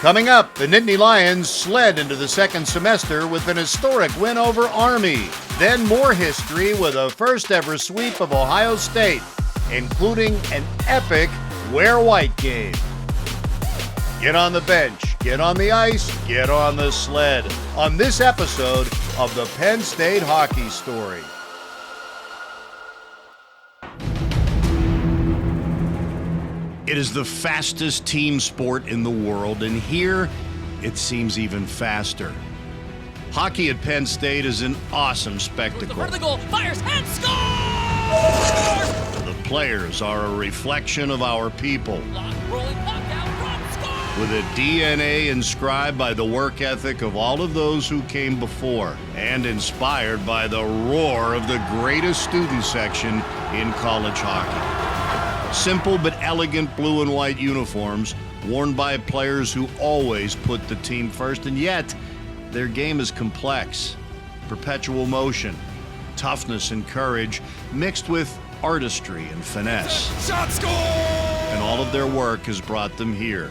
Coming up, the Nittany Lions sled into the second semester with an historic win over Army. Then more history with a first-ever sweep of Ohio State, including an epic Wear White game. Get on the bench, get on the ice, get on the sled on this episode of the Penn State Hockey Story. It is the fastest team sport in the world, and here it seems even faster. Hockey at Penn State is an awesome spectacle. The goal, fires and scores! The players are a reflection of our people. Rolling puck out front, score! With a DNA inscribed by the work ethic of all of those who came before, and inspired by the roar of the greatest student section in college hockey. Simple but elegant blue and white uniforms worn by players who always put the team first, and yet their game is complex. Perpetual motion, toughness and courage mixed with artistry and finesse. Shot, score! And all of their work has brought them here,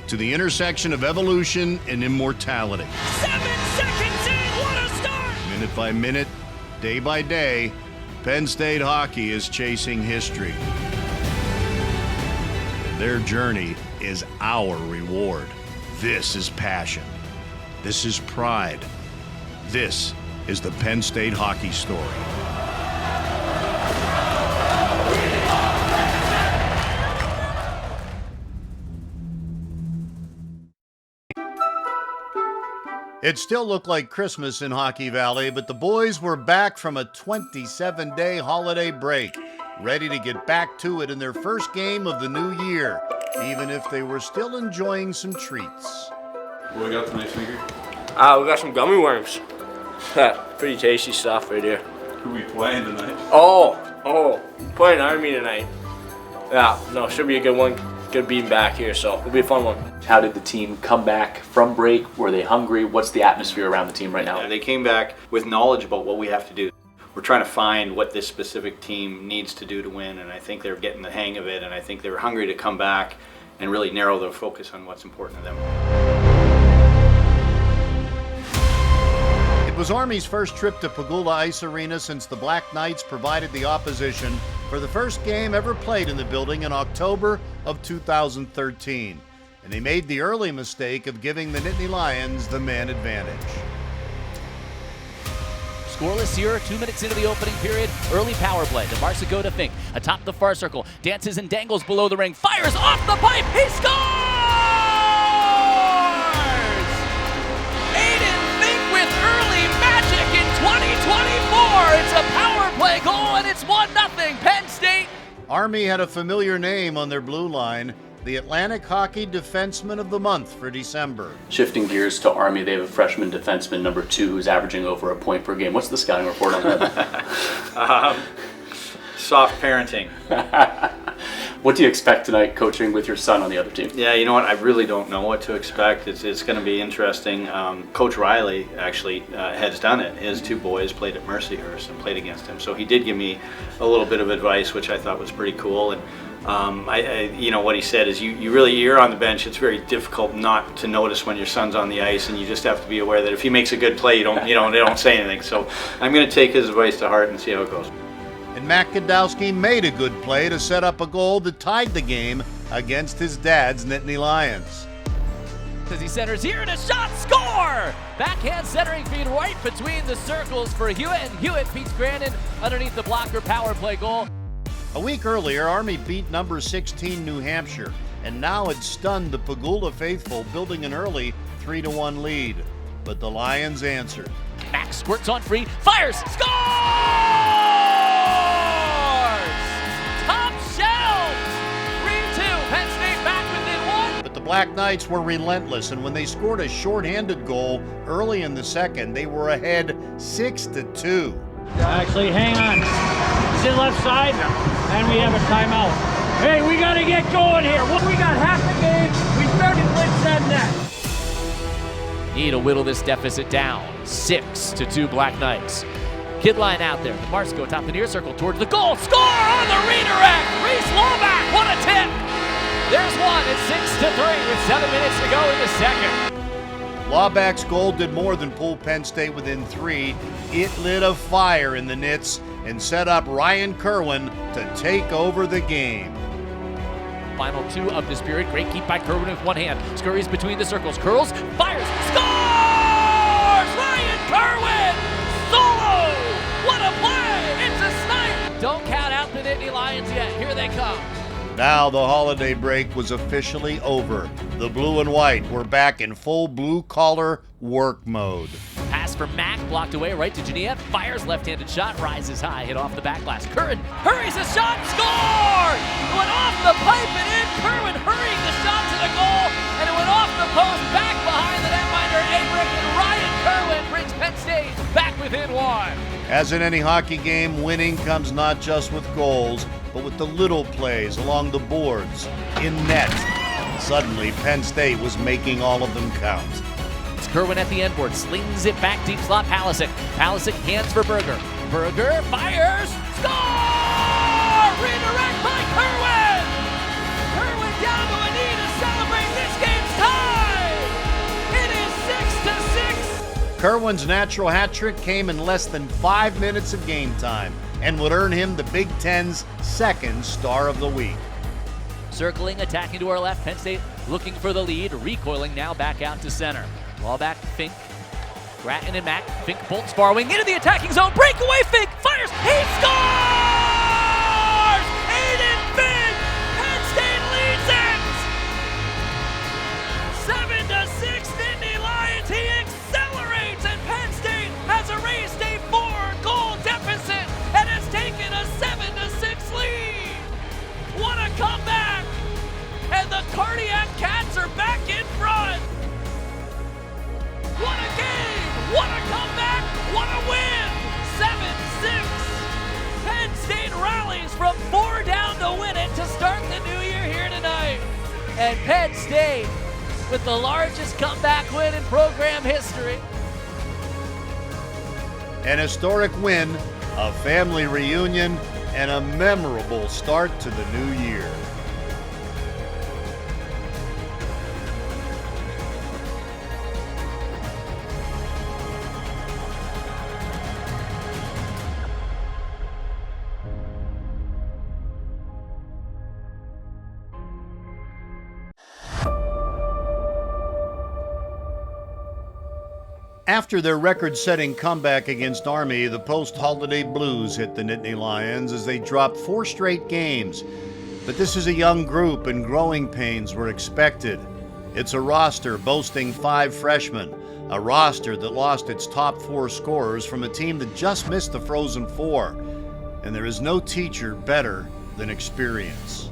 to the intersection of evolution and immortality. 7 seconds in, what a start! Minute by minute, day by day, Penn State hockey is chasing history. Their journey is our reward. This is passion. This is pride. This is the Penn State Hockey Story. It still looked like Christmas in Hockey Valley, but the boys were back from a 27-day holiday break, ready to get back to it in their first game of the new year, even if they were still enjoying some treats. What we got tonight, Sneaker? We got some gummy worms. Pretty tasty stuff right here. Who we playing tonight? Playing Army tonight. Yeah, no, should be a good one. Good being back here, so it'll be a fun one. How did the team come back from break? Were they hungry? What's the atmosphere around the team right now? Yeah, they came back with knowledge about what we have to do. We're trying to find what this specific team needs to do to win, and I think they're getting the hang of it, and I think they were hungry to come back and really narrow their focus on what's important to them. It was Army's first trip to Pagula Ice Arena since the Black Knights provided the opposition for the first game ever played in the building in October of 2013. And they made the early mistake of giving the Nittany Lions the man advantage. Scoreless here, 2 minutes into the opening period. Early power play. DeMarsa go to Fink. Atop the far circle. Dances and dangles below the ring. Fires off the pipe. He scores! Aiden Fink with early magic in 2024. It's a power play goal and it's 1-0 Penn State. Army had a familiar name on their blue line, the Atlantic Hockey Defenseman of the Month for December. Shifting gears to Army, they have a freshman defenseman, number 2, who's averaging over a point per game. What's the scouting report on that? Soft parenting. What do you expect tonight coaching with your son on the other team? Yeah, you know what? I really don't know what to expect. It's going to be interesting. Coach Riley actually has done it. His 2 boys played at Mercyhurst and played against him. So he did give me a little bit of advice, which I thought was pretty cool. And you know what he said is you're on the bench. It's very difficult not to notice when your son's on the ice, and you just have to be aware that if he makes a good play, they don't say anything. So I'm going to take his advice to heart and see how it goes. And Matt Godowski made a good play to set up a goal that tied the game against his dad's Nittany Lions. As he centers here and a shot, score! Backhand centering feed right between the circles for Hewitt, and Hewitt beats Grandin underneath the blocker power play goal. A week earlier, Army beat number 16 New Hampshire, and now it stunned the Pagula faithful, building an early 3-1 lead. But the Lions answered. Max squirts on free, fires, scores! Top shelf! 3-2, Penn State back within 1. But the Black Knights were relentless, and when they scored a shorthanded goal early in the second, they were ahead 6-2. Actually, hang on. It's in left side, and we have a timeout. Hey, we got to get going here. We got half the game. We started with that net. Need to whittle this deficit down. 6-2 Black Knights. Kid line out there. DeMarsa go top the near circle towards the goal. Score on the redirect. Reese Lomack. What a tip. There's one. It's 6-3 with 7 minutes to go in the second. Lawback's goal did more than pull Penn State within 3. It lit a fire in the Nits and set up Ryan Kerwin to take over the game. Final 2 of this period. Great keep by Kerwin with one hand. Scurries between the circles. Curls, fires, scores! Ryan Kerwin! Solo! What a play! It's a snipe! Don't count out the Nittany Lions yet. Here they come. Now the holiday break was officially over. The blue and white were back in full blue-collar work mode. Pass from Mack, blocked away right to Genev. Fires left-handed shot, rises high, hit off the back glass. Curran hurries a shot, score! It went off the pipe and in. Kerwin hurrying the shot to the goal, and it went off the post, back behind the netminder, Abrick, and Ryan Kerwin brings Penn State back within 1. As in any hockey game, winning comes not just with goals, but with the little plays along the boards, in net. Suddenly, Penn State was making all of them count. It's Kerwin at the end board, slings it back deep slot, Palisic. Palisic hands for Berger. Berger fires, score! Redirect by Kerwin! Kerwin down to a knee to celebrate this game's tie! It is 6-6! Kerwin's natural hat trick came in less than 5 minutes of game time and would earn him the Big Ten's second Star of the Week. Circling, attacking to our left, Penn State looking for the lead, recoiling now back out to center. Ball back, Fink, Gratton and Mack. Fink bolts far wing into the attacking zone, breakaway, Fink fires, he scores! Aiden Fink! Penn State leads it! 7-6, Nittany Lions, he accelerates, and Penn State has erased a 4-goal deficit and has taken a 7-6 lead. What a comeback! And the Cardiac Cats are back in front. What a game! What a comeback! What a win! 7-6. Penn State rallies from 4 down to win it to start the new year here tonight. And Penn State with the largest comeback win in program history. An historic win, a family reunion, and a memorable start to the new year. After their record-setting comeback against Army, the post-holiday blues hit the Nittany Lions as they dropped 4 straight games. But this is a young group and growing pains were expected. It's a roster boasting 5 freshmen, a roster that lost its top 4 scorers from a team that just missed the Frozen Four. And there is no teacher better than experience.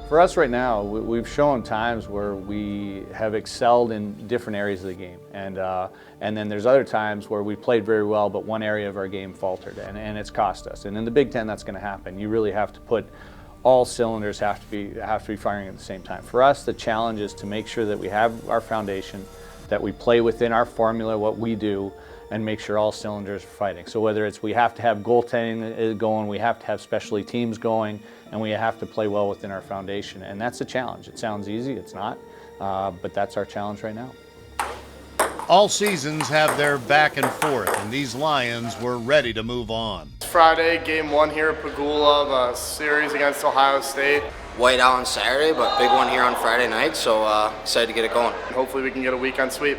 For us right now, we've shown times where we have excelled in different areas of the game, and then there's other times where we played very well, but one area of our game faltered, and it's cost us. And in the Big Ten, that's going to happen. You really have to put all cylinders have to be firing at the same time. For us, the challenge is to make sure that we have our foundation, that we play within our formula, what we do, and make sure all cylinders are fighting. So whether it's we have to have goaltending going, we have to have specialty teams going, and we have to play well within our foundation. And that's a challenge. It sounds easy, it's not, but that's our challenge right now. All seasons have their back and forth, and these Lions were ready to move on. Friday, game 1 here at Pagula, the series against Ohio State. White out on Saturday, but big one here on Friday night, so excited to get it going. Hopefully we can get a weekend sweep.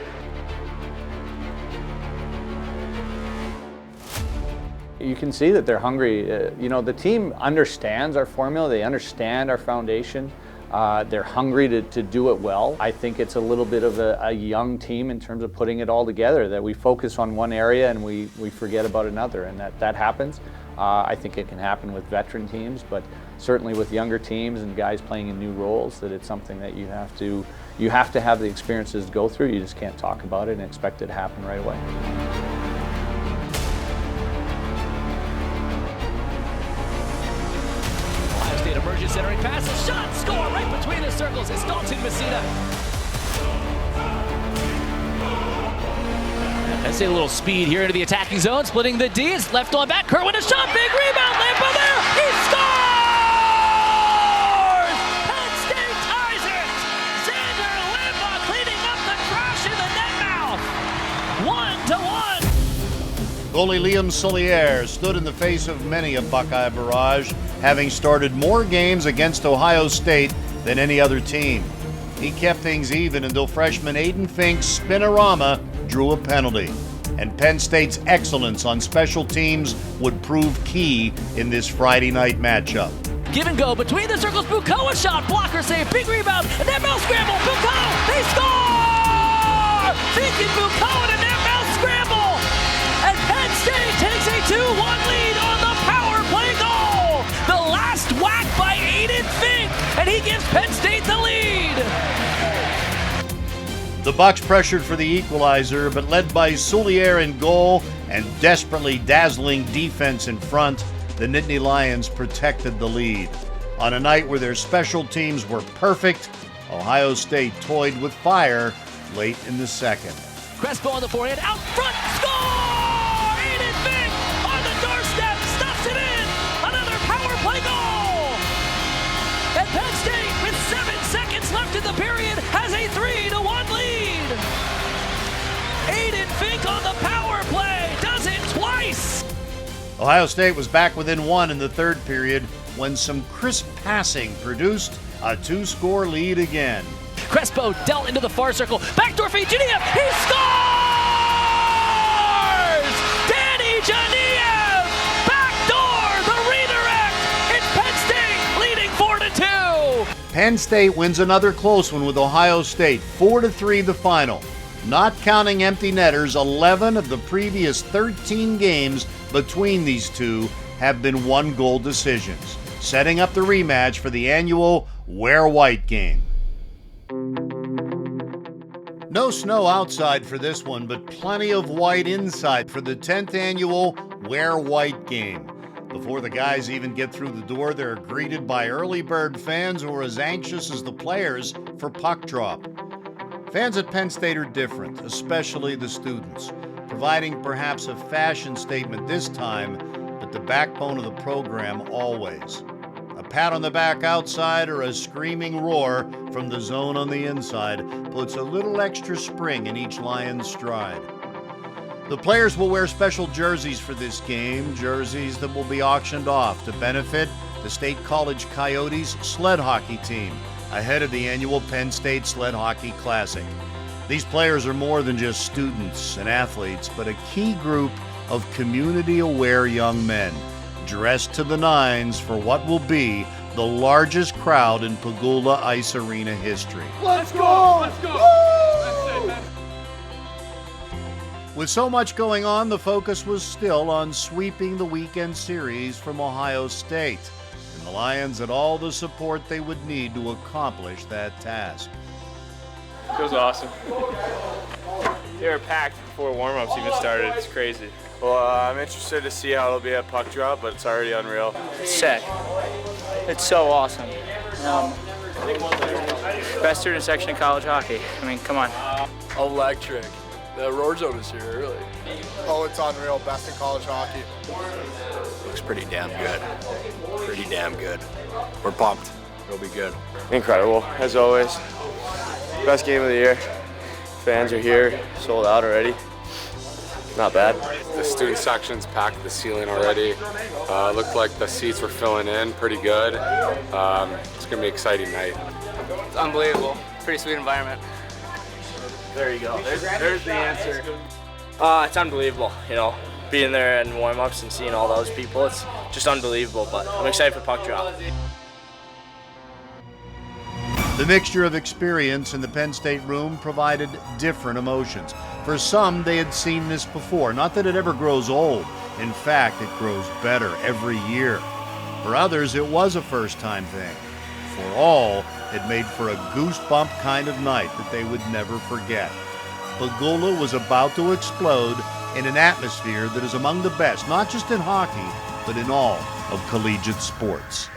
You can see that they're hungry. You know, the team understands our formula, they understand our foundation. They're hungry to do it well. I think it's a little bit of a young team in terms of putting it all together, that we focus on one area and we forget about another, and that happens. I think it can happen with veteran teams, but certainly with younger teams and guys playing in new roles, that it's something that you have to have the experiences to go through. You just can't talk about it and expect it to happen right away. Emerges centering pass, a shot, score right between the circles. It's Dalton Messina. And Penn State a little speed here into the attacking zone, splitting the D. It's left on back. Kerwin a shot, big rebound, Lampo there. He scores! Penn State ties it. Xander Lampo cleaning up the crash in the net mouth. 1-1. Goalie Liam Solier stood in the face of many a Buckeye barrage, having started more games against Ohio State than any other team. He kept things even until freshman Aiden Fink's spinorama drew a penalty. And Penn State's excellence on special teams would prove key in this Friday night matchup. Give and go between the circles. Bucco a shot, blocker save, big rebound, a net mouth scramble. Bucco, they score! Fink and Bucco in a net mouth scramble. And Penn State takes a 2-1 lead on the power play goal. The last whack by Aiden Fink, and he gives Penn State the lead. The Bucks pressured for the equalizer, but led by Soulier in goal and desperately dazzling defense in front, the Nittany Lions protected the lead. On a night where their special teams were perfect, Ohio State toyed with fire late in the second. Crespo on the forehand, out front, score! Aiden Fink on the doorstep, stuffs it in! Another power play goal! And Penn State, with 7 seconds left in the period, has a 3-1 lead! Aiden Fink on the power play does it twice! Ohio State was back within 1 in the third period when some crisp passing produced a 2-score lead again. Crespo dealt into the far circle, backdoor feed, Geniev, he scores! Danny Geniev, backdoor, the redirect! It's Penn State leading 4-2! Penn State wins another close one with Ohio State, 4-3 the final. Not counting empty netters, 11 of the previous 13 games between these two have been 1-goal decisions, setting up the rematch for the annual Wear White game. No snow outside for this one, but plenty of white inside for the 10th annual Wear White game. Before the guys even get through the door, they're greeted by early bird fans who are as anxious as the players for puck drop. Fans at Penn State are different, especially the students, providing perhaps a fashion statement this time, but the backbone of the program always. A pat on the back outside or a screaming roar from the zone on the inside puts a little extra spring in each Lion's stride. The players will wear special jerseys for this game, jerseys that will be auctioned off to benefit the State College Coyotes sled hockey team ahead of the annual Penn State Sled Hockey Classic. These players are more than just students and athletes, but a key group of community-aware young men, dressed to the nines for what will be the largest crowd in Pagula Ice Arena history. Let's go! Let's go! With so much going on, the focus was still on sweeping the weekend series from Ohio State. And the Lions had all the support they would need to accomplish that task. It was awesome. They were packed before warm-ups even started. It's crazy. Well, I'm interested to see how it'll be at puck drop, but it's already unreal. Sick. It's so awesome. Best student section in college hockey. I mean, come on. Electric. The roar zone is here early. Oh, it's unreal. Best in college hockey. Looks pretty damn good. Pretty damn good. We're pumped. It'll be good. Incredible, as always. Best game of the year. Fans are here, sold out already. Not bad. The student section's packed to the ceiling already. Looked like the seats were filling in pretty good. It's gonna be an exciting night. It's unbelievable. Pretty sweet environment. There you go. There's the answer. It's unbelievable, you know, being there in warm-ups and seeing all those people. It's just unbelievable, but I'm excited for puck drop. The mixture of experience in the Penn State room provided different emotions. For some, they had seen this before. Not that it ever grows old. In fact, it grows better every year. For others, it was a first-time thing. For all, it made for a goosebump kind of night that they would never forget. Pagula was about to explode in an atmosphere that is among the best, not just in hockey, but in all of collegiate sports.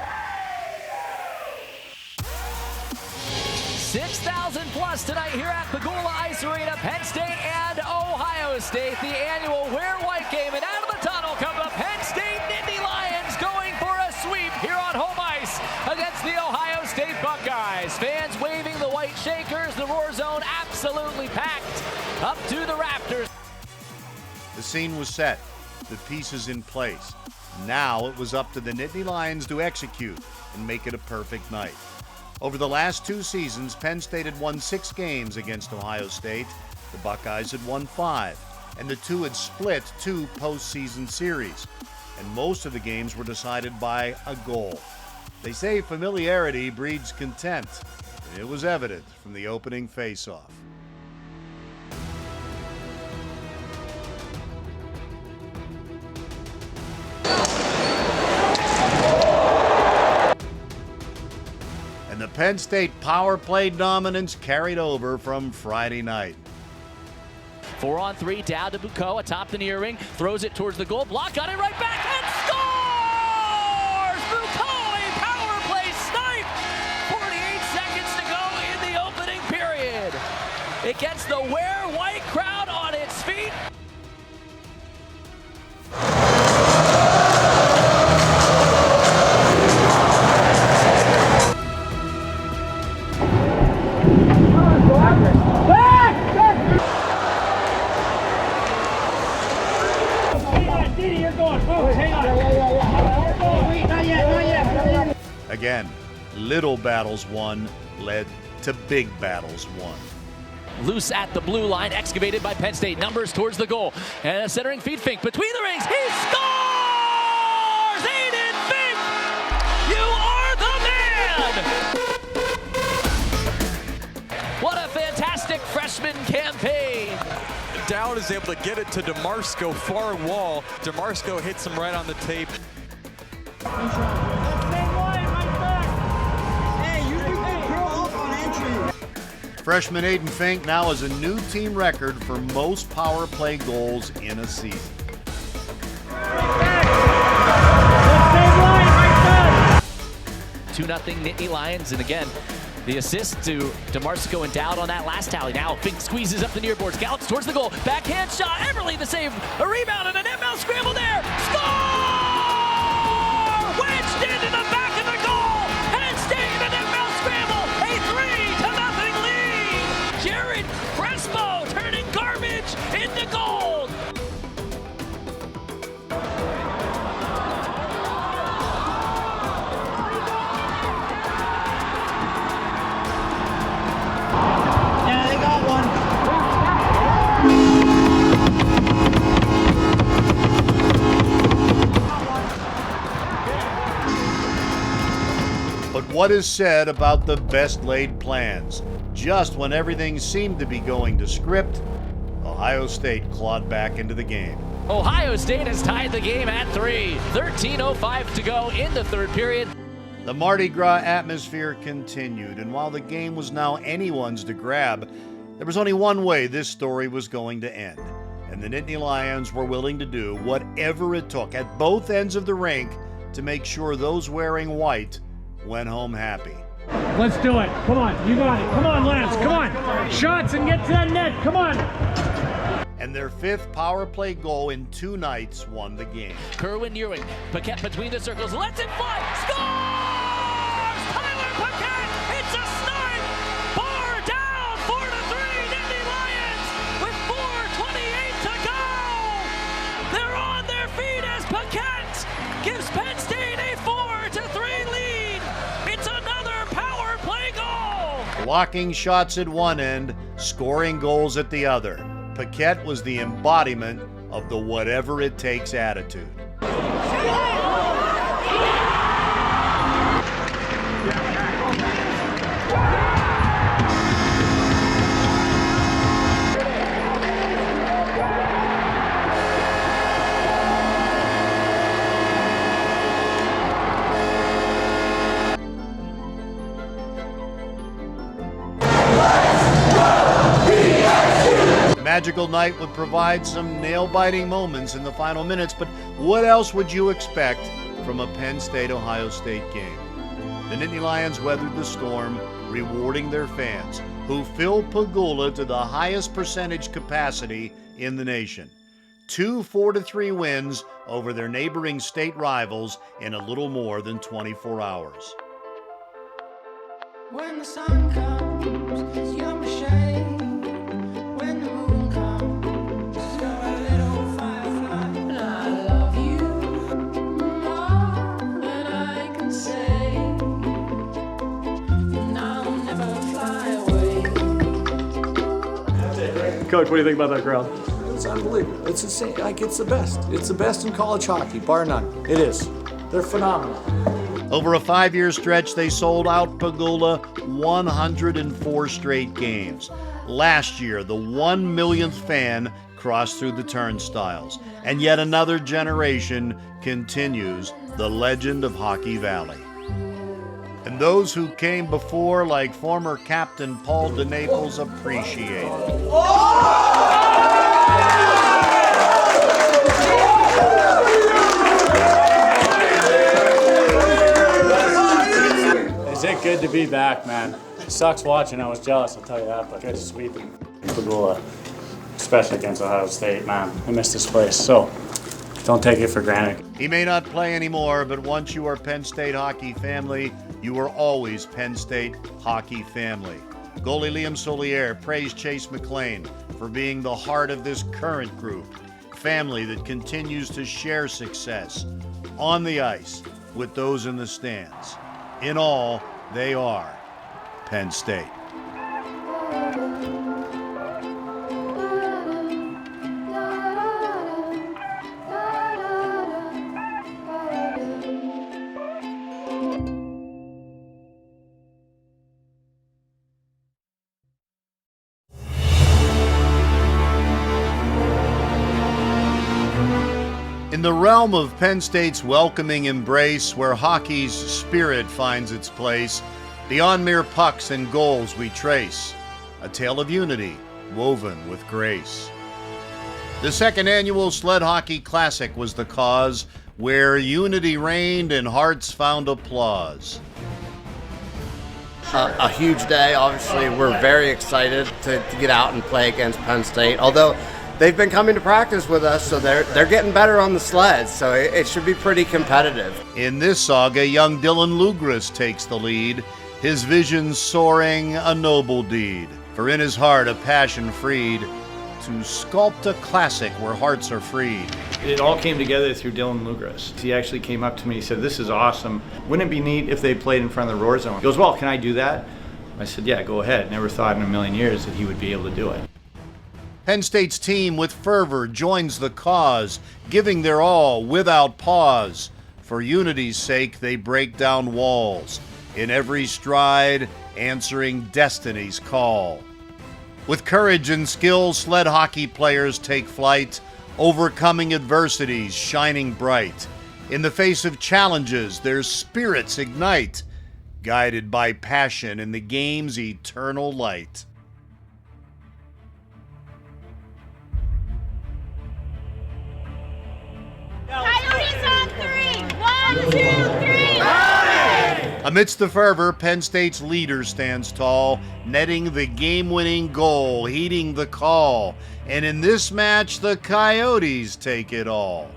6,000 plus tonight here at Pagula Ice Arena, Penn State and Ohio State, the annual Wear White game, and out of the tunnel come the Penn State Nittany Lions going for a sweep here on home ice against the Ohio State Buckeyes. Fans waving the white shakers, the Roar Zone absolutely packed up to the rafters. The scene was set, the pieces in place. Now it was up to the Nittany Lions to execute and make it a perfect night. Over the last 2 seasons, Penn State had won 6 games against Ohio State. The Buckeyes had won 5, and the two had split 2 postseason series. And most of the games were decided by a goal. They say familiarity breeds contempt, and it was evident from the opening face-off. And the Penn State power play dominance carried over from Friday night. 4-on-3, down to Bucco, atop the near ring, throws it towards the goal, block on it, right back, and scores! Bucco, a power play snipe! 48 seconds to go in the opening period. It gets the Wear White crowd on its feet. Again, little battles won led to big battles won. Loose at the blue line, excavated by Penn State. Numbers towards the goal. And a centering feed Fink between the rings. He scores! Aiden Fink! You are the man! What a fantastic freshman campaign. Dowd is able to get it to DeMarco, far wall. DeMarco hits him right on the tape. Freshman Aiden Fink now has a new team record for most power play goals in a season. 2-0 Nittany Lions, and again, the assist to DeMarco and Dowd on that last tally. Now Fink squeezes up the near boards, gallops towards the goal, backhand shot, Everly the save, a rebound and an inbound scramble there, score! Wedged into the back of the goal, Penn State in an inbound scramble, a 3-0 lead. Jared Crespo turning garbage into gold. But what is said about the best laid plans? Just when everything seemed to be going to script, Ohio State clawed back into the game. Ohio State has tied the game at 3. 13:05 to go in the third period. The Mardi Gras atmosphere continued, and while the game was now anyone's to grab, there was only one way this story was going to end. And the Nittany Lions were willing to do whatever it took at both ends of the rink to make sure those wearing white went home happy. Let's do it. Come on, you got it. Come on, Lance. Come on. Shots and get to that net. Come on. And their 5th power play goal in 2 nights won the game. Kerwin Ewing, Paquette between the circles, lets it fly, scores! Tyler Paquette, it's a snipe! Bar down, 4-3, Nittany Lions with 4:28 to go! They're on their feet as Paquette gives Penn State a 4-3 lead. It's another power play goal! Blocking shots at one end, scoring goals at the other. Paquette was the embodiment of the whatever it takes attitude. Magical night would provide some nail-biting moments in the final minutes, but what else would you expect from a Penn State-Ohio State game? The Nittany Lions weathered the storm, rewarding their fans, who filled Pagula to the highest percentage capacity in the nation. 2 4-3 wins over their neighboring state rivals in a little more than 24 hours. When the sun comes, you're my shade. When the moon comes, you're a little firefly. And I love you more than I can say. And I'll never fly away. Coach, what do you think about that crowd? It's unbelievable. It's insane. Like, it's the best. It's the best in college hockey, bar none. It is. They're phenomenal. Over a 5-year stretch, they sold out Pagula 104 straight games. Last year, the 1 millionth fan crossed through the turnstiles. And yet another generation continues the legend of Hockey Valley. And those who came before, like former captain Paul DeNaples, appreciate it. Is it good to be back, man? It sucks watching. I was jealous, I'll tell you that, but good to sweep in Pagula, especially against Ohio State, man. I miss this place, so don't take it for granted. He may not play anymore, but once you are Penn State hockey family, you are always Penn State hockey family. Goalie Liam Solier praised Chase McLean for being the heart of this current group, family that continues to share success on the ice with those in the stands. In all, they are Penn State. In the realm of Penn State's welcoming embrace, where hockey's spirit finds its place, beyond mere pucks and goals we trace a tale of unity woven with grace. The second annual Sled Hockey Classic was the cause, where unity reigned and hearts found applause. A huge day. Obviously, we're very excited to get out and play against Penn State, although they've been coming to practice with us, so they're getting better on the sleds, so it should be pretty competitive. In this saga, young Dylan Lugris takes the lead, his vision soaring a noble deed. For in his heart a passion freed to sculpt a classic where hearts are freed. It all came together through Dylan Lugris. He actually came up to me and said, "This is awesome. Wouldn't it be neat if they played in front of the Roar Zone?" He goes, "Well, can I do that?" I said, "Yeah, go ahead." Never thought in a million years that he would be able to do it. Penn State's team with fervor joins the cause, giving their all without pause. For unity's sake, they break down walls, in every stride, answering destiny's call. With courage and skill, sled hockey players take flight, overcoming adversities, shining bright. In the face of challenges, their spirits ignite, guided by passion in the game's eternal light. Coyotes on 3! 1, 2, 3! Amidst the fervor, Penn State's leader stands tall, netting the game-winning goal, heeding the call. And in this match, the Coyotes take it all.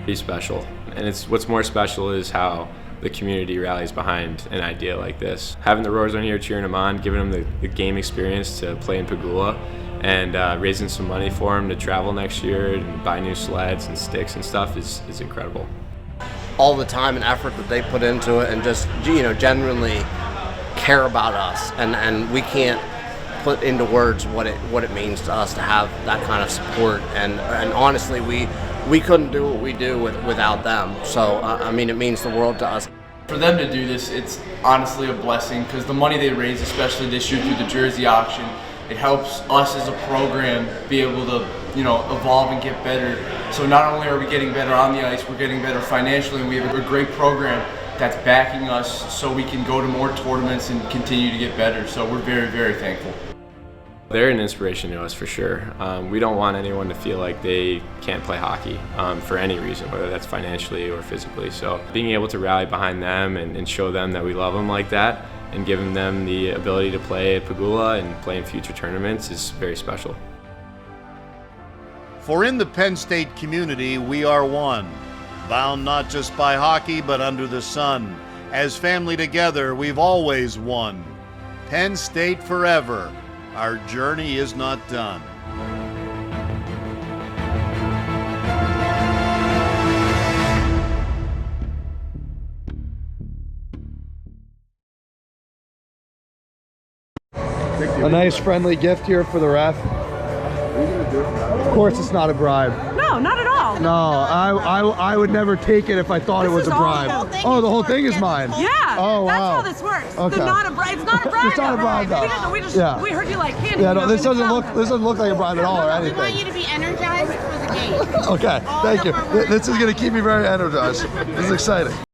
Be special. And what's more special is how the community rallies behind an idea like this. Having the Roars on here cheering them on, giving them the game experience to play in Pagula, and raising some money for them to travel next year and buy new sleds and sticks and stuff is incredible. All the time and effort that they put into it, and just genuinely care about us, and we can't put into words what it means to us to have that kind of support, and honestly we couldn't do what we do without them. So I mean, it means the world to us. For them to do this, it's honestly a blessing, because the money they raise, especially this year through the jersey auction, it helps us as a program be able to evolve and get better. So not only are we getting better on the ice, we're getting better financially, and we have a great program that's backing us so we can go to more tournaments and continue to get better. So we're very, very thankful. They're an inspiration to us for sure. We don't want anyone to feel like they can't play hockey for any reason, whether that's financially or physically. So being able to rally behind them and show them that we love them like that and giving them the ability to play at Pagula and play in future tournaments is very special. For in the Penn State community, we are one, bound not just by hockey, but under the sun. As family together, we've always won. Penn State forever. Our journey is not done. A nice friendly gift here for the ref. Of course it's not a bribe. No, not at all. No, I would never take it if I thought it was a bribe. Oh, the whole thing is mine. Yeah. Oh, wow. That's how this works. Okay. It's not a bribe. It's not a bribe. It's not a bribe, though. We heard you like candy. Yeah, no, this doesn't look like a bribe at all or anything. We want you to be energized for the game. Okay, thank you. This is going to keep me very energized. This is exciting.